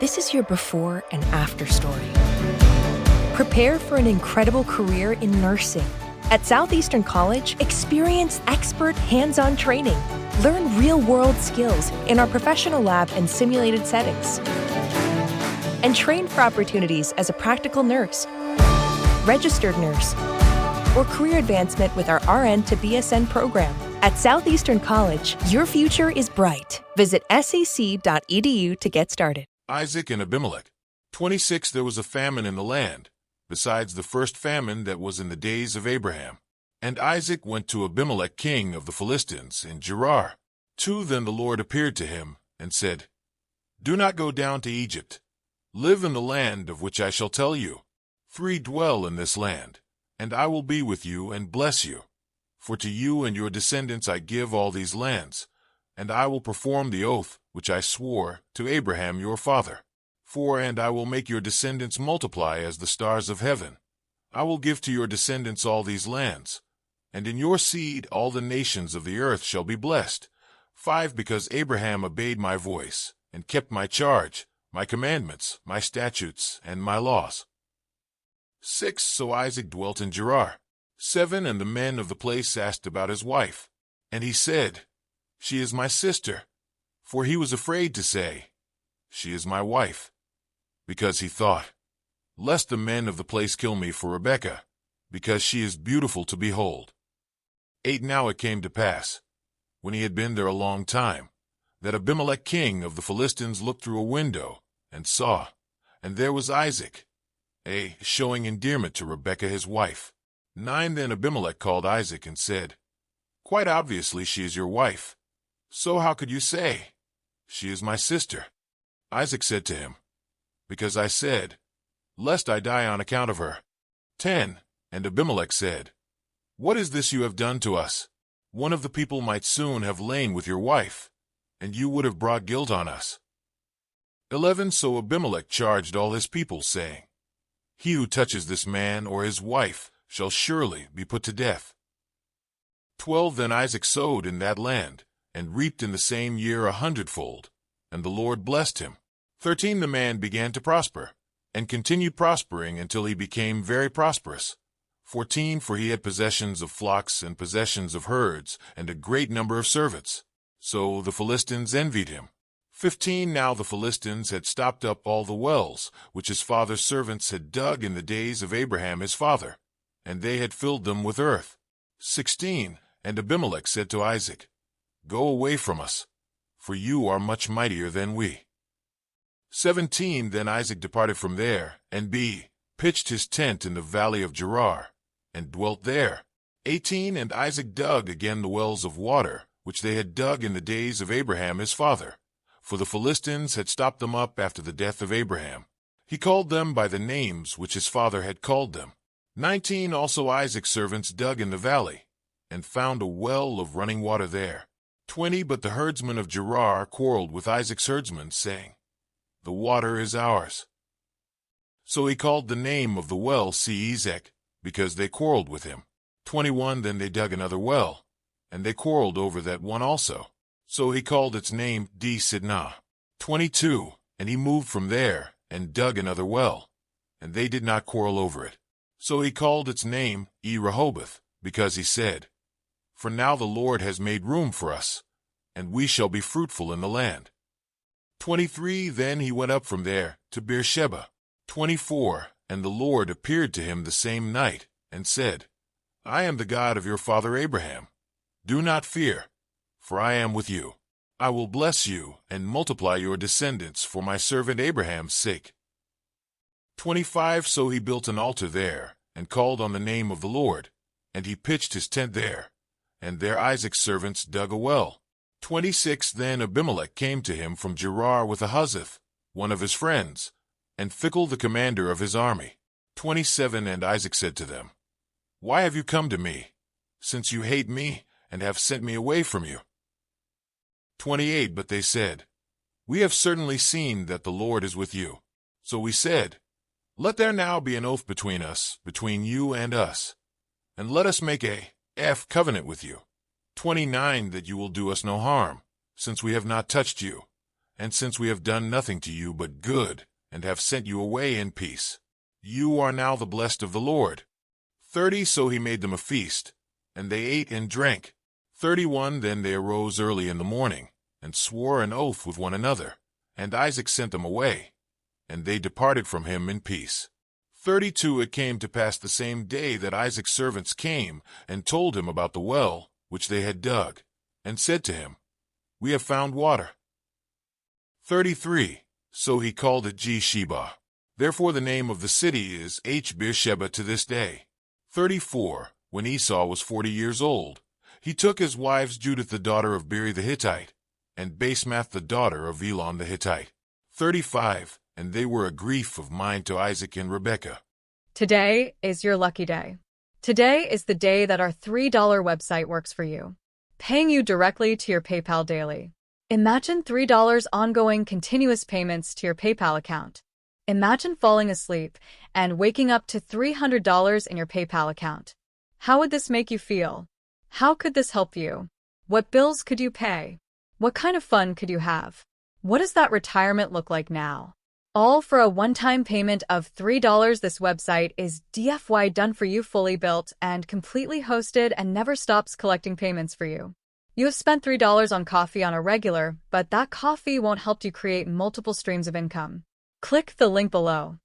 This is your before and after story. Prepare for an incredible career in nursing. At Southeastern College, experience expert hands-on training. Learn real-world skills in our professional lab and simulated settings. And train for opportunities as a practical nurse, registered nurse, or career advancement with our RN to BSN program. At Southeastern College, your future is bright. Visit sec.edu to get started. Isaac and Abimelech. 26 There was a famine in the land, besides the first famine that was in the days of Abraham. And Isaac went to Abimelech king of the Philistines in Gerar. 2 Then the Lord appeared to him, and said, Do not go down to Egypt. Live in the land of which I shall tell you. 3 Dwell in this land, and I will be with you and bless you. For to you and your descendants I give all these lands, and I will perform the oath which I swore to Abraham your father. 4 And I will make your descendants multiply as the stars of heaven. I will give to your descendants all these lands, and in your seed all the nations of the earth shall be blessed. 5 Because Abraham obeyed my voice, and kept my charge, my commandments, my statutes, and my laws. 6 So Isaac dwelt in Gerar. 7 And the men of the place asked about his wife. And he said, She is my sister. For he was afraid to say, She is my wife. Because he thought, Lest the men of the place kill me for Rebekah, because she is beautiful to behold. 8 Now it came to pass, when he had been there a long time, that Abimelech king of the Philistines looked through a window, and saw, and there was Isaac, showing endearment to Rebekah his wife. 9 Then Abimelech called Isaac and said, Quite obviously she is your wife. So how could you say, She is my sister? Isaac said to him, Because I said, Lest I die on account of her. 10 And Abimelech said, What is this you have done to us? One of the people might soon have lain with your wife, and you would have brought guilt on us. 11 So Abimelech charged all his people, saying, He who touches this man or his wife shall surely be put to death. 12 Then Isaac sowed in that land, and reaped in the same year 100-fold, and the Lord blessed him. 13 The man began to prosper, and continued prospering until he became very prosperous. 14 For he had possessions of flocks and possessions of herds, and a great number of servants. So the Philistines envied him. 15 Now the Philistines had stopped up all the wells, which his father's servants had dug in the days of Abraham his father, and they had filled them with earth. 16 And Abimelech said to Isaac, Go away from us, for you are much mightier than we. 17 Then Isaac departed from there, and pitched his tent in the valley of Gerar, and dwelt there. 18 And Isaac dug again the wells of water, which they had dug in the days of Abraham his father, for the Philistines had stopped them up after the death of Abraham. He called them by the names which his father had called them. 19 Also Isaac's servants dug in the valley, and found a well of running water there. 20 But the herdsmen of Gerar quarreled with Isaac's herdsmen, saying, The water is ours. So he called the name of the well Ezek, because they quarreled with him. 21 Then they dug another well, and they quarreled over that one also. So he called its name Sidnah. 22 And he moved from there, and dug another well, and they did not quarrel over it. So he called its name Rehoboth, because he said, For now the Lord has made room for us, and we shall be fruitful in the land. 23 Then he went up from there to Beersheba. 24 And the Lord appeared to him the same night, and said, I am the God of your father Abraham. Do not fear, for I am with you. I will bless you and multiply your descendants for my servant Abraham's sake. 25 So he built an altar there, and called on the name of the Lord, and he pitched his tent there, and there Isaac's servants dug a well. 26 Then Abimelech came to him from Gerar with Ahuzzath, one of his friends, and Phicol the commander of his army. 27 And Isaac said to them, Why have you come to me, since you hate me, and have sent me away from you? 28 But they said, We have certainly seen that the Lord is with you. So we said, Let there now be an oath between us, between you and us, and let us make a covenant with you. 29 That you will do us no harm, since we have not touched you, And since we have done nothing to you but good, and have sent you away in peace, you are now the blessed of the Lord. 30. So he made them a feast, and they ate and drank. 31. Then they arose early in the morning, and swore an oath with one another. And Isaac sent them away, and they departed from him in peace. 32. It came to pass the same day that Isaac's servants came, and told him about the well which they had dug, and said to him, We have found water. 33. So he called it Sheba. Therefore the name of the city is Beersheba to this day. 34. When Esau was 40 years old, he took his wives Judith the daughter of Beri the Hittite, and Basemath the daughter of Elon the Hittite. 35. And they were a grief of mind to Isaac and Rebekah. Today is your lucky day. Today is the day that our $3 website works for you, paying you directly to your PayPal daily. Imagine $3 ongoing continuous payments to your PayPal account. Imagine falling asleep and waking up to $300 in your PayPal account. How would this make you feel? How could this help you? What bills could you pay? What kind of fun could you have? What does that retirement look like now? All for a one-time payment of $3. This website is DFY done for you, fully built and completely hosted, and never stops collecting payments for you. You have spent $3 on coffee on a regular, but that coffee won't help you create multiple streams of income. Click the link below.